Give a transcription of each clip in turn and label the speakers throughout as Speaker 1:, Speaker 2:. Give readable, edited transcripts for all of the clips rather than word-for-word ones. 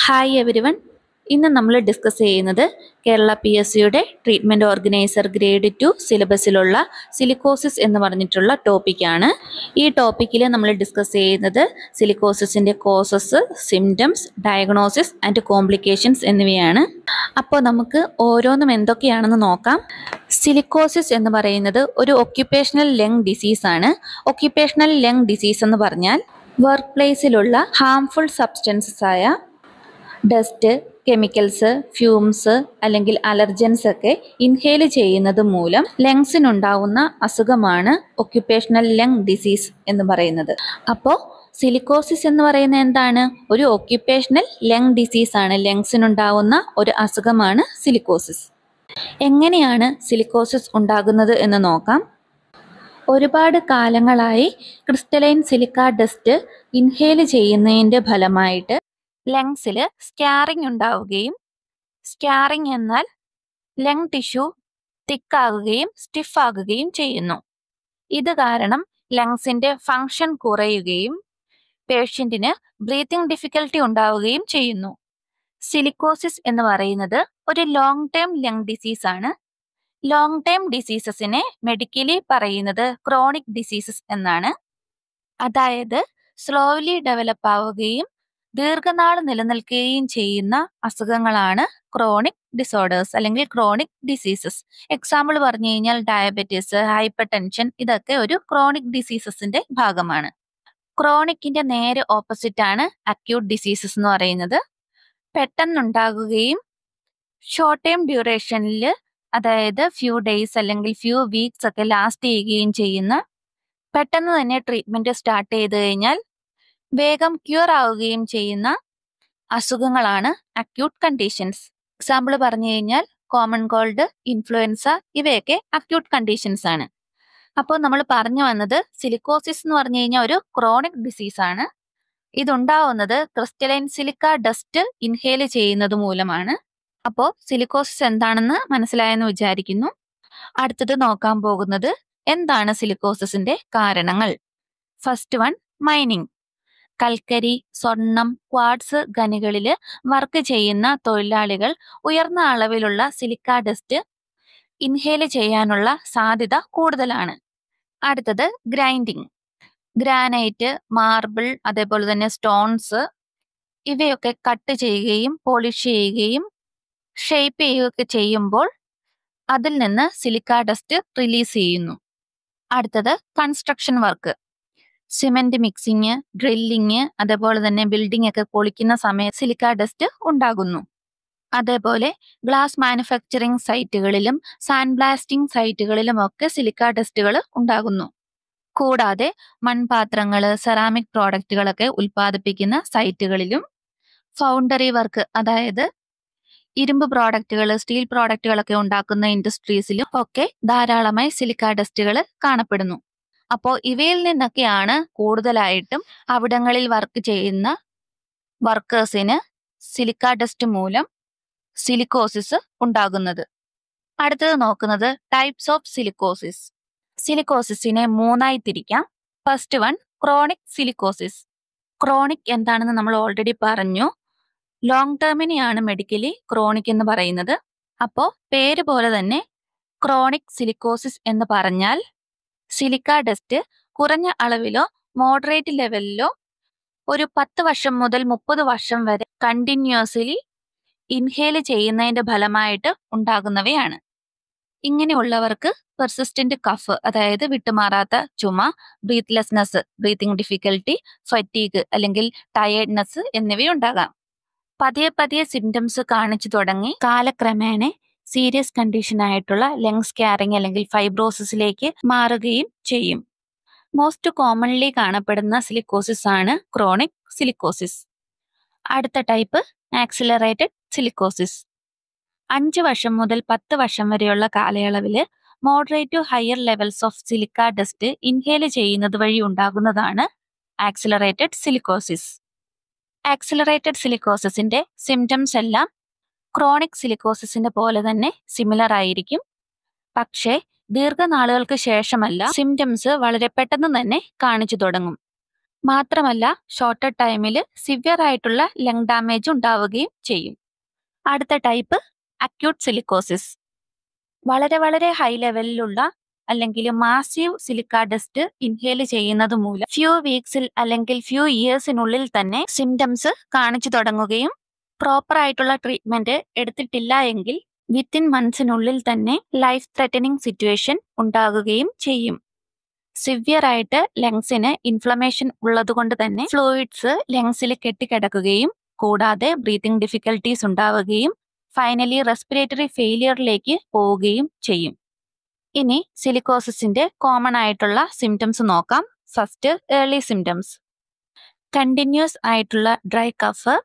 Speaker 1: Hi every one. ഇന്ന് നമ്മൾ discuss ചെയ്യുന്നത് കേരള PSCയുടെ ട്രീറ്റ്മെൻറ്റ് ഓർഗനൈസർ ഗ്രേഡ് 2 സിലബസിലുള്ള സിലിക്കോസിസ് എന്ന് പറഞ്ഞിട്ടുള്ള ടോപ്പിക്കാണ്. ഈ ടോപ്പിക്കിൽ നമ്മൾ ഡിസ്കസ് ചെയ്യുന്നത് സിലിക്കോസിസിൻ്റെ causes, symptoms, diagnosis and complications എന്നിവയാണ്. അപ്പോൾ നമുക്ക് ഓരോന്നും എന്തൊക്കെയാണെന്ന് നോക്കാം. സിലിക്കോസിസ് എന്ന് പറയുന്നത് ഒരു ഒക്യുപ്പേഷണൽ ലങ് ഡിസീസാണ്. ഒക്യുപ്പേഷണൽ ലങ് ഡിസീസ് എന്ന് പറഞ്ഞാൽ വർക്ക് പ്ലേസിലുള്ള ഹാംഫുൾ സബ്സ്റ്റൻസസ് ആയ ഡസ്റ്റ്, കെമിക്കൽസ്, ഫ്യൂംസ് അല്ലെങ്കിൽ അലർജൻസ് ഒക്കെ ഇൻഹേൽ ചെയ്യുന്നത് മൂലം ലങ്സിനുണ്ടാവുന്ന അസുഖമാണ് ഒക്യുപ്പേഷണൽ ലങ് ഡിസീസ് എന്ന് പറയുന്നത്. അപ്പോൾ സിലിക്കോസിസ് എന്ന് പറയുന്നത് എന്താണ്? ഒരു ഒക്യുപ്പേഷണൽ ലങ് ഡിസീസാണ്. ലങ്സിനുണ്ടാവുന്ന ഒരു അസുഖമാണ് സിലിക്കോസിസ്. എങ്ങനെയാണ് സിലിക്കോസിസ് ഉണ്ടാകുന്നത് എന്ന് നോക്കാം. ഒരുപാട് കാലങ്ങളായി ക്രിസ്റ്റലൈൻ സിലിക്ക ഡസ്റ്റ് ഇൻഹേൽ ചെയ്യുന്നതിൻ്റെ ഫലമായിട്ട് ലങ്സിൽ സ്കാറിംഗ് ഉണ്ടാവുകയും, സ്കാറിംഗ് എന്നാൽ ലങ് ടിഷ്യൂ തിക്കാകുകയും സ്റ്റിഫാകുകയും ചെയ്യുന്നു. ഇത് കാരണം ലങ്സിൻ്റെ ഫങ്ഷൻ കുറയുകയും പേഷ്യൻറ്റിന് ബ്രീത്തിങ് ഡിഫിക്കൽട്ടി ഉണ്ടാവുകയും ചെയ്യുന്നു. സിലിക്കോസിസ് എന്ന് പറയുന്നത് ഒരു ലോങ് ടേം ലങ് ഡിസീസാണ്. ലോങ് ടേം ഡിസീസസിനെ മെഡിക്കലി പറയുന്നത് ക്രോണിക് ഡിസീസസ് എന്നാണ്. അതായത് സ്ലോലി ഡെവലപ്പ് ആവുകയും ദീർഘനാൾ നിലനിൽക്കുകയും ചെയ്യുന്ന അസുഖങ്ങളാണ് ക്രോണിക് ഡിസോർഡേഴ്സ് അല്ലെങ്കിൽ ക്രോണിക് ഡിസീസസ്. എക്സാമ്പിൾ പറഞ്ഞു കഴിഞ്ഞാൽ ഡയബറ്റീസ്, ഹൈപ്പർ ടെൻഷൻ, ഇതൊക്കെ ഒരു ക്രോണിക് ഡിസീസസിന്റെ ഭാഗമാണ്. ക്രോണിക്കിന്റെ നേരെ ഓപ്പോസിറ്റ് ആണ് അക്യൂട്ട് ഡിസീസസ് എന്ന് പറയുന്നത്. പെട്ടെന്നുണ്ടാകുകയും ഷോർട്ട് ടൈം ഡ്യൂറേഷനിൽ, അതായത് ഫ്യൂ ഡേയ്സ് അല്ലെങ്കിൽ ഫ്യൂ വീക്സ് ഒക്കെ ലാസ്റ്റ് ചെയ്യുകയും ചെയ്യുന്ന, പെട്ടെന്ന് തന്നെ ട്രീറ്റ്മെന്റ് സ്റ്റാർട്ട് ചെയ്ത് കഴിഞ്ഞാൽ വേഗം ക്യൂർ ആവുകയും ചെയ്യുന്ന അസുഖങ്ങളാണ് അക്യൂട്ട് കണ്ടീഷൻസ്. എക്സാമ്പിൾ പറഞ്ഞു കഴിഞ്ഞാൽ കോമൺ കോൾഡ്, ഇൻഫ്ലുവൻസ, ഇവയൊക്കെ അക്യൂട്ട് കണ്ടീഷൻസ് ആണ്. അപ്പോൾ നമ്മൾ പറഞ്ഞു വന്നത് സിലിക്കോസിസ് എന്ന് പറഞ്ഞു കഴിഞ്ഞാൽ ഒരു ക്രോണിക് ഡിസീസാണ്. ഇതുണ്ടാവുന്നത് ക്രിസ്റ്റലൈൻ സിലിക്ക ഡസ്റ്റ് ഇൻഹേൽ ചെയ്യുന്നത് മൂലമാണ്. അപ്പോൾ സിലിക്കോസിസ് എന്താണെന്ന് മനസ്സിലായെന്ന് വിചാരിക്കുന്നു. അടുത്തത് നോക്കാൻ പോകുന്നത് എന്താണ് സിലിക്കോസിസിന്റെ കാരണങ്ങൾ. First one, mining. കൽക്കരി, സ്വർണം, ക്വാർട്സ് ഖനികളിൽ വർക്ക് ചെയ്യുന്ന തൊഴിലാളികൾ ഉയർന്ന അളവിലുള്ള സിലിക്ക ഡസ്റ്റ് ഇൻഹേൽ ചെയ്യാനുള്ള സാധ്യത കൂടുതലാണ്. അടുത്തത് ഗ്രൈൻഡിങ്. ഗ്രാനൈറ്റ്, മാർബിൾ, അതേപോലെ തന്നെ സ്റ്റോൺസ്, ഇവയൊക്കെ കട്ട് ചെയ്യുകയും പോളിഷ് ചെയ്യുകയും ഷേപ്പ് ചെയ്യുകയൊക്കെ ചെയ്യുമ്പോൾ അതിൽ നിന്ന് സിലിക്ക ഡസ്റ്റ് റിലീസ് ചെയ്യുന്നു. അടുത്തത് construction work. Cement mixing, drilling, അതേപോലെ തന്നെ ബിൽഡിംഗ് ഒക്കെ പൊളിക്കുന്ന സമയത്ത് സിലിക്ക ഡസ്റ്റ് ഉണ്ടാകുന്നു. അതേപോലെ ഗ്ലാസ് മാനുഫാക്ചറിങ് സൈറ്റുകളിലും സാൻഡ് ബ്ലാസ്റ്റിംഗ് സൈറ്റുകളിലും ഒക്കെ സിലിക്ക ഡസ്റ്റുകൾ ഉണ്ടാകുന്നു. കൂടാതെ മൺപാത്രങ്ങൾ, സെറാമിക് പ്രോഡക്റ്റുകളൊക്കെ ഉൽപ്പാദിപ്പിക്കുന്ന സൈറ്റുകളിലും ഫൗണ്ടറി വർക്ക്, അതായത് ഇരുമ്പ് പ്രോഡക്റ്റുകൾ, സ്റ്റീൽ പ്രോഡക്റ്റുകളൊക്കെ ഉണ്ടാക്കുന്ന ഇൻഡസ്ട്രീസിലും ഒക്കെ ധാരാളമായി സിലിക്ക ഡസ്റ്റുകൾ കാണപ്പെടുന്നു. അപ്പോൾ ഇവയിൽ നിന്നൊക്കെയാണ് കൂടുതലായിട്ടും അവിടങ്ങളിൽ വർക്ക് ചെയ്യുന്ന വർക്കേഴ്സിന് സിലിക്ക ഡസ്റ്റ് മൂലം സിലിക്കോസിസ് ഉണ്ടാകുന്നത്. അടുത്തത് നോക്കുന്നത് ടൈപ്സ് ഓഫ് സിലിക്കോസിസ്. സിലിക്കോസിസിനെ മൂന്നായി തിരിക്കാം. First one, chronic silicosis. Chronic എന്താണെന്ന് നമ്മൾ ഓൾറെഡി പറഞ്ഞു. ലോങ് ടേമിനെയാണ് മെഡിക്കലി ക്രോണിക് എന്ന് പറയുന്നത്. അപ്പോൾ പേര് പോലെ തന്നെ ക്രോണിക് സിലിക്കോസിസ് എന്ന് പറഞ്ഞാൽ സിലിക്ക ഡസ്റ്റ് കുറഞ്ഞ അളവിലോ മോഡറേറ്റ് ലെവലിലോ ഒരു 10 വർഷം മുതൽ 30 വർഷം വരെ കണ്ടിന്യൂസ്ലി ഇൻഹേൽ ചെയ്യുന്നതിന്റെ ഫലമായിട്ട് ഉണ്ടാകുന്നവയാണ്. ഇങ്ങനെയുള്ളവർക്ക് പെർസിസ്റ്റന്റ് കഫ്, അതായത് വിട്ടുമാറാത്ത ചുമ, ബ്രീത്ത്ലെസ്നെസ്, ബ്രീത്തിങ് ഡിഫിക്കൽട്ടി, ഫറ്റീഗ് അല്ലെങ്കിൽ ടയേർഡ്നെസ് എന്നിവയുണ്ടാകാം. പതിയെ പതിയെ സിംറ്റംസ് കാണിച്ചു തുടങ്ങി കാലക്രമേണ സീരിയസ് കണ്ടീഷൻ ആയിട്ടുള്ള ലങ് സ്കാറിംഗ് അല്ലെങ്കിൽ ഫൈബ്രോസിസിലേക്ക് മാറുകയും ചെയ്യും. മോസ്റ്റ് കോമൺലി കാണപ്പെടുന്ന സിലിക്കോസിസ് ആണ് ക്രോണിക് സിലിക്കോസിസ്. അടുത്ത ടൈപ്പ് ആക്സിലറേറ്റഡ് സിലിക്കോസിസ്. 5 വർഷം മുതൽ 10 വർഷം വരെയുള്ള കാലയളവിൽ moderate to higher levels of silica dust inhale ചെയ്യുന്നത് വഴി ഉണ്ടാകുന്നതാണ് ആക്സിലറേറ്റഡ് സിലിക്കോസിസ്. ആക്സിലറേറ്റഡ് സിലിക്കോസിസിന്റെ സിംറ്റംസ് എല്ലാം ക്രോണിക് സിലിക്കോസിസിന്റെ പോലെ തന്നെ സിമിലർ ആയിരിക്കും. പക്ഷേ ദീർഘനാളുകൾക്ക് ശേഷമല്ല സിംറ്റംസ് വളരെ പെട്ടെന്ന് തന്നെ കാണിച്ചു തുടങ്ങും. മാത്രമല്ല ഷോർട്ടർ ടൈമിൽ സിവിയർ ആയിട്ടുള്ള ലങ് ഡാമേജ് ഉണ്ടാവുകയും ചെയ്യും. അടുത്ത ടൈപ്പ് അക്യൂട്ട് സിലിക്കോസിസ്. വളരെ വളരെ ഹൈ ലെവലിലുള്ള അല്ലെങ്കിൽ മാസീവ് സിലിക്ക ഡസ്റ്റ് ഇൻഹേൽ ചെയ്യുന്നത് മൂലം ഫ്യൂ വീക്സിൽ അല്ലെങ്കിൽ ഫ്യൂ ഇയേഴ്സിനുള്ളിൽ തന്നെ സിംറ്റംസ് കാണിച്ചു തുടങ്ങുകയും പ്രോപ്പർ ആയിട്ടുള്ള ട്രീറ്റ്മെന്റ് എടുത്തിട്ടില്ല എങ്കിൽ വിത്തിൻ മന്ത്സിനുള്ളിൽ തന്നെ ലൈഫ് ത്രെറ്റനിങ് സിറ്റുവേഷൻ ഉണ്ടാകുകയും ചെയ്യും. സിവിയർ ആയിട്ട് ലങ്സിന് ഇൻഫ്ലമേഷൻ ഉള്ളതുകൊണ്ട് തന്നെ ഫ്ലൂയിഡ്സ് ലങ്സിൽ കെട്ടിക്കിടക്കുകയും കൂടാതെ ബ്രീത്തിങ് ഡിഫിക്കൽട്ടീസ് ഉണ്ടാവുകയും ഫൈനലി റെസ്പിറേറ്ററി ഫെയിലിയറിലേക്ക് പോവുകയും ചെയ്യും. ഇനി സിലിക്കോസിന്റെ കോമൺ ആയിട്ടുള്ള സിംറ്റംസ് നോക്കാം. First, early symptoms. കണ്ടിന്യൂസ് ആയിട്ടുള്ള ഡ്രൈ കഫ്,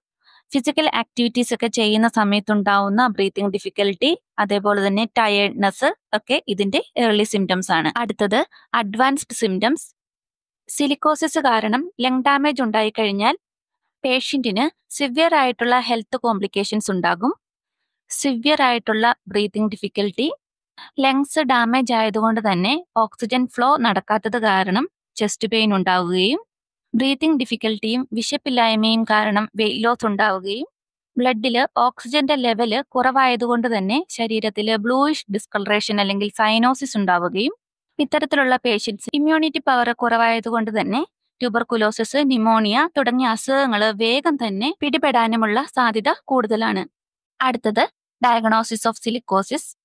Speaker 1: ഫിസിക്കൽ ആക്ടിവിറ്റീസ് ഒക്കെ ചെയ്യുന്ന സമയത്തുണ്ടാവുന്ന ബ്രീത്തിങ് ഡിഫിക്കൽട്ടി, അതേപോലെ തന്നെ ടയേർഡ്നെസ് ഒക്കെ ഇതിന്റെ ഏർലി സിംറ്റംസ് ആണ്. അടുത്തത് അഡ്വാൻസ്ഡ് സിംറ്റംസ്. സിലിക്കോസിസ് കാരണം ലങ് ഡാമേജ് ഉണ്ടായിക്കഴിഞ്ഞാൽ പേഷ്യന്റിന് സിവിയർ ആയിട്ടുള്ള ഹെൽത്ത് കോംപ്ലിക്കേഷൻസ് ഉണ്ടാകും. സിവിയർ ആയിട്ടുള്ള ബ്രീത്തിങ് ഡിഫിക്കൽട്ടി, ലങ്സ് ഡാമേജ് ആയതുകൊണ്ട് തന്നെ ഓക്സിജൻ ഫ്ലോ നടക്കാത്തത് കാരണം ചെസ്റ്റ് പെയിൻ ഉണ്ടാവുകയും ബ്രീത്തിങ് ഡിഫിക്കൽട്ടിയും വിശപ്പില്ലായ്മയും കാരണം വെയിറ്റ് ലോസ് ഉണ്ടാവുകയും ബ്ലഡില് ഓക്സിജന്റെ ലെവല് കുറവായതുകൊണ്ട് തന്നെ ശരീരത്തിൽ ബ്ലൂയിഷ് ഡിസ്കളറേഷൻ അല്ലെങ്കിൽ സൈനോസിസ് ഉണ്ടാവുകയും ഇത്തരത്തിലുള്ള പേഷ്യൻസ് ഇമ്മ്യൂണിറ്റി പവർ കുറവായതുകൊണ്ട് തന്നെ ട്യൂബർകുലോസിസ്, ന്യൂമോണിയ തുടങ്ങിയ അസുഖങ്ങൾ വേഗം തന്നെ പിടിപെടാനുമുള്ള സാധ്യത കൂടുതലാണ്. അടുത്തത് ഡയഗ്നോസിസ് ഓഫ് സിലിക്കോസിസ്.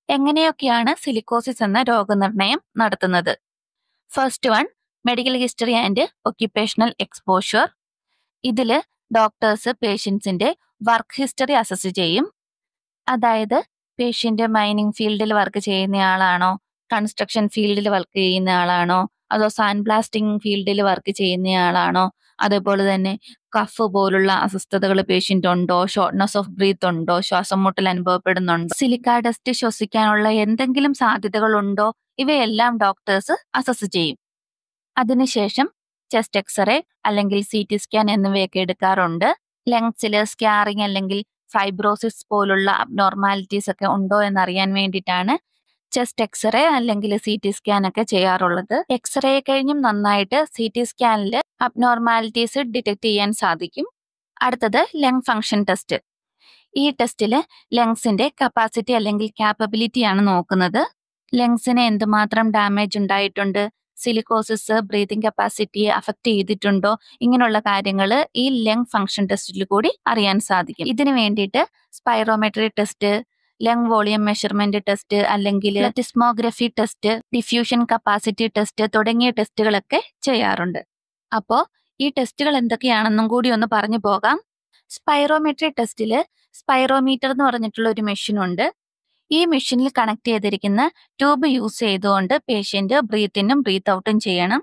Speaker 1: എങ്ങനെയൊക്കെയാണ് സിലിക്കോസിസ് എന്ന രോഗനിർണയം നടത്തുന്നത്? First one, medical history and occupational exposure. ഇതില് ഡോക്ടേഴ്സ് പേഷ്യൻസിന്റെ വർക്ക് ഹിസ്റ്ററി അസസ് ചെയ്യും. അതായത് പേഷ്യന്റ് മൈനിങ് ഫീൽഡിൽ വർക്ക് ചെയ്യുന്നയാളാണോ, കൺസ്ട്രക്ഷൻ ഫീൽഡിൽ വർക്ക് ചെയ്യുന്ന ആളാണോ, അതോ സാൻഡ് ബ്ലാസ്റ്റിംഗ് ഫീൽഡിൽ വർക്ക് ചെയ്യുന്നയാളാണോ, അതേപോലെ തന്നെ കഫ് പോലുള്ള അസ്വസ്ഥതകൾ പേഷ്യന്റ് ഉണ്ടോ, ഷോർട്ട്നെസ് ഓഫ് ബ്രീത്ത് ഉണ്ടോ, ശ്വാസം മുട്ടൽ അനുഭവപ്പെടുന്നുണ്ടോ, സിലിക്ക ഡസ്റ്റ് ശ്വസിക്കാനുള്ള എന്തെങ്കിലും സാധ്യതകൾ ഉണ്ടോ, ഇവയെല്ലാം ഡോക്ടേഴ്സ് അസസ് ചെയ്യും. അതിനുശേഷം ചെസ്റ്റ് എക്സ്റേ അല്ലെങ്കിൽ CT സ്കാൻ എന്നിവയൊക്കെ എടുക്കാറുണ്ട്. ലങ്സിൽ സ്കാറിങ് അല്ലെങ്കിൽ ഫൈബ്രോസിസ് പോലുള്ള അബ്നോർമാലിറ്റീസ് ഒക്കെ ഉണ്ടോ എന്നറിയാൻ വേണ്ടിയിട്ടാണ് ചെസ്റ്റ് എക്സ്റേ അല്ലെങ്കിൽ CT സ്കാൻ ഒക്കെ ചെയ്യാറുള്ളത്. എക്സ്റേ കഴിഞ്ഞും നന്നായിട്ട് CT സ്കാനിൽ അബ്നോർമാലിറ്റീസ് ഡിറ്റക്ട് ചെയ്യാൻ സാധിക്കും. അടുത്തത് ലങ് ഫങ്ഷൻ ടെസ്റ്റ്. ഈ ടെസ്റ്റിൽ ലങ്സിന്റെ കപ്പാസിറ്റി അല്ലെങ്കിൽ കാപ്പബിലിറ്റി ആണ് നോക്കുന്നത്. ലങ്സിന് എന്തുമാത്രം ഡാമേജ് ഉണ്ടായിട്ടുണ്ട്, സിലിക്കോസിസ് ബ്രീതിങ് കപ്പാസിറ്റിയെ അഫക്റ്റ് ചെയ്തിട്ടുണ്ടോ, ഇങ്ങനെയുള്ള കാര്യങ്ങൾ ഈ ലങ് ഫങ്ഷൻ ടെസ്റ്റിൽ കൂടി അറിയാൻ സാധിക്കും. ഇതിനു വേണ്ടിയിട്ട് spirometry test, lung volume measurement test അല്ലെങ്കിൽ പ്ലത്തിസ്മോഗ്രഫി ടെസ്റ്റ്, ഡിഫ്യൂഷൻ കപ്പാസിറ്റി ടെസ്റ്റ് തുടങ്ങിയ ടെസ്റ്റുകളൊക്കെ ചെയ്യാറുണ്ട്. അപ്പോൾ ഈ ടെസ്റ്റുകൾ എന്തൊക്കെയാണെന്നും കൂടി ഒന്ന് പറഞ്ഞു പോകാം. സ്പൈറോമെട്രി ടെസ്റ്റിൽ സ്പൈറോമീറ്റർ എന്ന് പറഞ്ഞിട്ടുള്ള ഒരു മെഷീൻ ഉണ്ട്. ഈ മെഷീനിൽ കണക്ട് ചെയ്തിരിക്കുന്ന ട്യൂബ് യൂസ് ചെയ്തുകൊണ്ട് പേഷ്യന്റ് ബ്രീത്ത് ഇന്നും ബ്രീത്ത് ഔട്ടും ചെയ്യണം.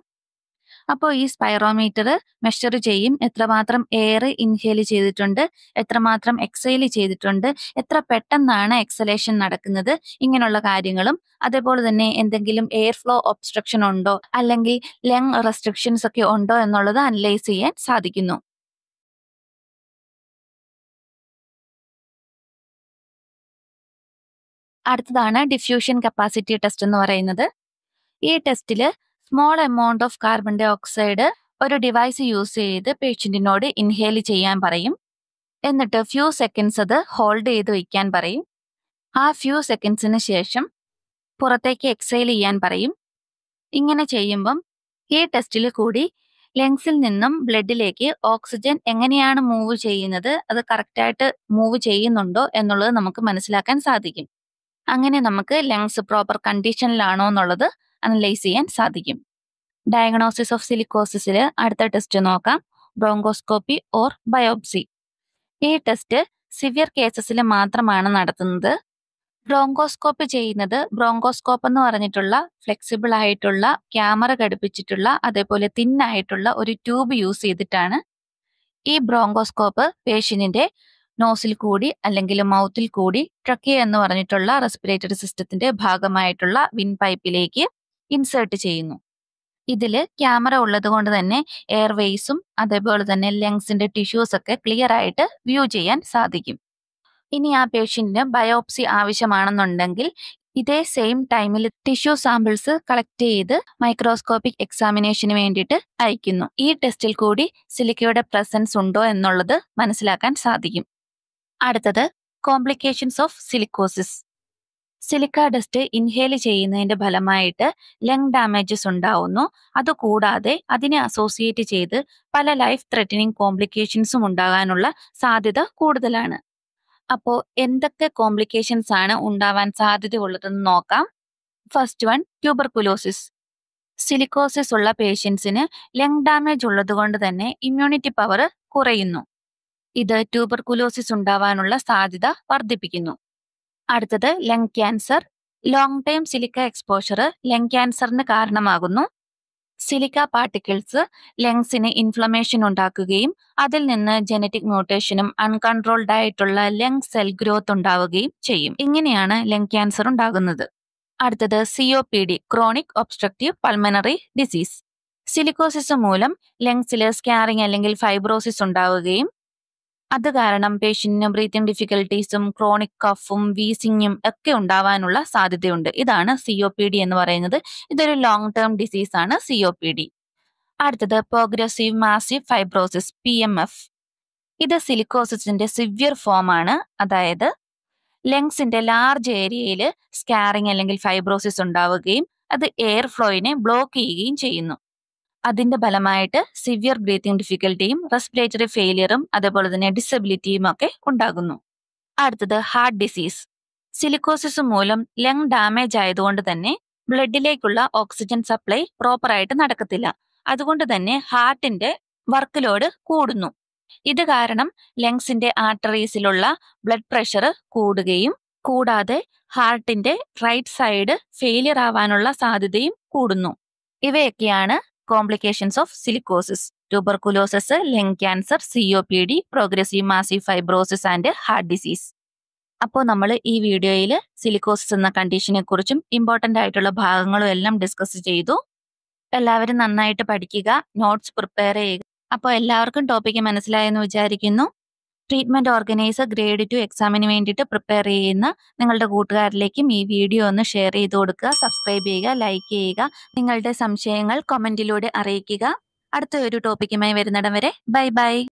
Speaker 1: അപ്പോൾ ഈ സ്പൈറോമീറ്റർ മെഷർ ചെയ്യും എത്രമാത്രം എയർ ഇൻഹേൽ ചെയ്തിട്ടുണ്ട്, എത്രമാത്രം എക്സൈൽ ചെയ്തിട്ടുണ്ട്, എത്ര പെട്ടെന്നാണ് എക്സലേഷൻ നടക്കുന്നത്, ഇങ്ങനെയുള്ള കാര്യങ്ങളും അതേപോലെ തന്നെ എന്തെങ്കിലും എയർ ഫ്ലോ ഒബ്സ്ട്രക്ഷൻ ഉണ്ടോ അല്ലെങ്കിൽ ലങ് റെസ്ട്രിക്ഷൻസ് ഒക്കെ ഉണ്ടോ എന്നുള്ളത് അനലൈസ് ചെയ്യാൻ സാധിക്കുന്നു. അടുത്തതാണ് ഡിഫ്യൂഷൻ കപ്പാസിറ്റി ടെസ്റ്റ് എന്ന് പറയുന്നത്. ഈ ടെസ്റ്റിൽ small amount of carbon dioxide ഒരു ഡിവൈസ് യൂസ് ചെയ്ത് പേഷ്യന്റിനോട് ഇൻഹേൽ ചെയ്യാൻ പറയും. എന്നിട്ട് ഫ്യൂ സെക്കൻഡ്സ് അത് ഹോൾഡ് ചെയ്ത് വയ്ക്കാൻ പറയും. ആ ഫ്യൂ സെക്കൻഡ്സിന് ശേഷം പുറത്തേക്ക് എക്സൈൽ ചെയ്യാൻ പറയും. ഇങ്ങനെ ചെയ്യുമ്പം ഈ ടെസ്റ്റിൽ കൂടി ലങ്സിൽ നിന്നും ബ്ലഡിലേക്ക് ഓക്സിജൻ എങ്ങനെയാണ് മൂവ് ചെയ്യുന്നത്, അത് കറക്റ്റായിട്ട് മൂവ് ചെയ്യുന്നുണ്ടോ എന്നുള്ളത് നമുക്ക് മനസ്സിലാക്കാൻ സാധിക്കും. അങ്ങനെ നമുക്ക് ലങ്സ് പ്രോപ്പർ കണ്ടീഷനിലാണോ എന്നുള്ളത് അനലൈസ് ചെയ്യാൻ സാധിക്കും. ഡയഗ്നോസിസ് ഓഫ് സിലിക്കോസിസിൽ അടുത്ത ടെസ്റ്റ് നോക്കാം, ബ്രോങ്കോസ്കോപ്പി ഓർ ബയോപ്സി. ഈ ടെസ്റ്റ് സിവിയർ കേസസിൽ മാത്രമാണ് നടത്തുന്നത്. ബ്രോങ്കോസ്കോപ്പി ചെയ്യുന്നത് ബ്രോങ്കോസ്കോപ്പ് എന്ന് പറഞ്ഞിട്ടുള്ള ഫ്ലെക്സിബിൾ ആയിട്ടുള്ള ക്യാമറ ഘടിപ്പിച്ചിട്ടുള്ള അതേപോലെ തിന്നായിട്ടുള്ള ഒരു ട്യൂബ് യൂസ് ചെയ്തിട്ടാണ്. ഈ ബ്രോങ്കോസ്കോപ്പ് പേഷ്യന്റിന്റെ നോസിൽ കൂടി അല്ലെങ്കിൽ മൗത്തിൽ കൂടി ട്രക്കിയ എന്ന് പറഞ്ഞിട്ടുള്ള റെസ്പിറേറ്ററി സിസ്റ്റത്തിന്റെ ഭാഗമായിട്ടുള്ള വിൻ പൈപ്പിലേക്ക് ഇൻസേർട്ട് ചെയ്യുന്നു. ഇതില് ക്യാമറ ഉള്ളത് കൊണ്ട് തന്നെ എയർവേസും അതേപോലെ തന്നെ ലങ്സിന്റെ ടിഷ്യൂസ് ഒക്കെ ക്ലിയർ ആയിട്ട് വ്യൂ ചെയ്യാൻ സാധിക്കും. ഇനി ആ പേഷ്യന്റിന് ബയോപ്സി ആവശ്യമാണെന്നുണ്ടെങ്കിൽ ഇതേ സെയിം ടൈമിൽ ടിഷ്യൂ സാമ്പിൾസ് കളക്ട് ചെയ്ത് മൈക്രോസ്കോപ്പിക് എക്സാമിനേഷന് വേണ്ടിയിട്ട് അയക്കുന്നു. ഈ ടെസ്റ്റിൽ കൂടി സിലിക്കയുടെ പ്രസൻസ് ഉണ്ടോ എന്നുള്ളത് മനസ്സിലാക്കാൻ സാധിക്കും. അടുത്തത് complications of silicosis. Silica dust inhale ചെയ്യുന്നതിന്റെ ഫലമായിട്ട് ലങ് ഡാമേജസ് ഉണ്ടാവുന്നു. അതുകൂടാതെ അതിനെ അസോസിയേറ്റ് ചെയ്ത് പല ലൈഫ് ത്രെറ്റനിങ് കോംപ്ലിക്കേഷൻസും ഉണ്ടാകാനുള്ള സാധ്യത കൂടുതലാണ്. അപ്പോൾ എന്തൊക്കെ കോംപ്ലിക്കേഷൻസ് ആണ് ഉണ്ടാവാൻ സാധ്യതയുള്ളതെന്ന് നോക്കാം. First one, tuberculosis. സിലിക്കോസിസ് ഉള്ള പേഷ്യൻസിന് ലങ് ഡാമേജ് ഉള്ളത് കൊണ്ട് തന്നെ ഇമ്മ്യൂണിറ്റി പവർ കുറയുന്നു. ഇത് ട്യൂബർകുലോസിസ് ഉണ്ടാവാനുള്ള സാധ്യത വർദ്ധിപ്പിക്കുന്നു. അടുത്തത് lung cancer. Long time silica exposure lung ക്യാൻസറിന് കാരണമാകുന്നു. സിലിക്ക പാർട്ടിക്കിൾസ് ലങ്സിന് ഇൻഫ്ലമേഷൻ ഉണ്ടാക്കുകയും അതിൽ നിന്ന് ജനറ്റിക് മ്യൂട്ടേഷനും അൺകൺട്രോൾഡ് ആയിട്ടുള്ള ലങ് സെൽ ഗ്രോത്ത് ഉണ്ടാവുകയും ചെയ്യും. ഇങ്ങനെയാണ് ലങ് ക്യാൻസർ ഉണ്ടാകുന്നത്. അടുത്തത് COPD, chronic obstructive pulmonary disease. Silicosis മൂലം ലങ്സിൽ സ്കാറിംഗ് അല്ലെങ്കിൽ ഫൈബ്രോസിസ് ഉണ്ടാവുകയും അത് കാരണം പേഷ്യന്റിന് ബ്രീത്തിങ് ഡിഫിക്കൽട്ടീസും ക്രോണിക് കഫും വീസിങ്ങും ഒക്കെ ഉണ്ടാവാനുള്ള സാധ്യതയുണ്ട്. ഇതാണ് COPD എന്ന് പറയുന്നത്. ഇതൊരു ലോങ് ടേം ഡിസീസ് ആണ് COPD. അടുത്തത് പ്രോഗ്രസീവ് മാസീവ് ഫൈബ്രോസിസ്, PMF. ഇത് സിലിക്കോസിസിന്റെ സിവിയർ ഫോം ആണ്. അതായത് ലങ്സിന്റെ ലാർജ് ഏരിയയിൽ സ്കാറിംഗ് അല്ലെങ്കിൽ ഫൈബ്രോസിസ് ഉണ്ടാവുകയും അത് എയർ ഫ്ലോയിനെ ബ്ലോക്ക് ചെയ്യുകയും ചെയ്യുന്നു. അതിന്റെ ഫലമായിട്ട് സിവിയർ ബ്രീത്തിങ് ഡിഫിക്കൽട്ടിയും റെസ്പിറേറ്ററി ഫെയിലിയറും അതേപോലെ തന്നെ ഡിസബിലിറ്റിയും ഒക്കെ ഉണ്ടാകുന്നു. അടുത്തത് ഹാർട്ട് ഡിസീസ്. സിലിക്കോസിസ് മൂലം ലങ് ഡാമേജ് ആയതുകൊണ്ട് തന്നെ ബ്ലഡിലേക്കുള്ള ഓക്സിജൻ സപ്ലൈ പ്രോപ്പറായിട്ട് നടക്കത്തില്ല. അതുകൊണ്ട് തന്നെ ഹാർട്ടിന്റെ വർക്ക് ലോഡ് കൂടുന്നു. ഇത് കാരണം ലങ്സിന്റെ ആർട്ടറീസിലുള്ള ബ്ലഡ് പ്രഷർ കൂടുകയും കൂടാതെ ഹാർട്ടിന്റെ റൈറ്റ് സൈഡ് ഫെയിലിയർ ആവാനുള്ള സാധ്യതയും കൂടുന്നു. ഇവയൊക്കെയാണ് complications of silicosis. Tuberculosis, lung cancer, COPD, progressive massive fibrosis and heart disease. അപ്പോൾ നമ്മൾ ഈ വീഡിയോയിൽ സിലിക്കോസിസ് എന്ന കണ്ടീഷനെ കുറിച്ചും ഇമ്പോർട്ടൻ്റ് ആയിട്ടുള്ള ഭാഗങ്ങളും എല്ലാം ഡിസ്കസ് ചെയ്തു. എല്ലാവരും നന്നായിട്ട് പഠിക്കുക, നോട്ട്സ് പ്രിപ്പയർ ചെയ്യുക. അപ്പോൾ എല്ലാവർക്കും ടോപ്പിക്ക് മനസ്സിലായെന്ന് വിചാരിക്കുന്നു. ട്രീറ്റ്മെന്റ് ഓർഗനൈസർ ഗ്രേഡ് 2 എക്സാമിന് വേണ്ടിയിട്ട് പ്രിപ്പയർ ചെയ്യുന്ന നിങ്ങളുടെ കൂട്ടുകാരിലേക്കും ഈ വീഡിയോ ഒന്ന് ഷെയർ ചെയ്ത് കൊടുക്കുക, സബ്സ്ക്രൈബ് ചെയ്യുക, ലൈക്ക് ചെയ്യുക. നിങ്ങളുടെ സംശയങ്ങൾ കമന്റിലൂടെ അറിയിക്കുക. അടുത്ത ഒരു ടോപ്പിക്കുമായി വരുന്നിടം വരെ ബൈ ബൈ.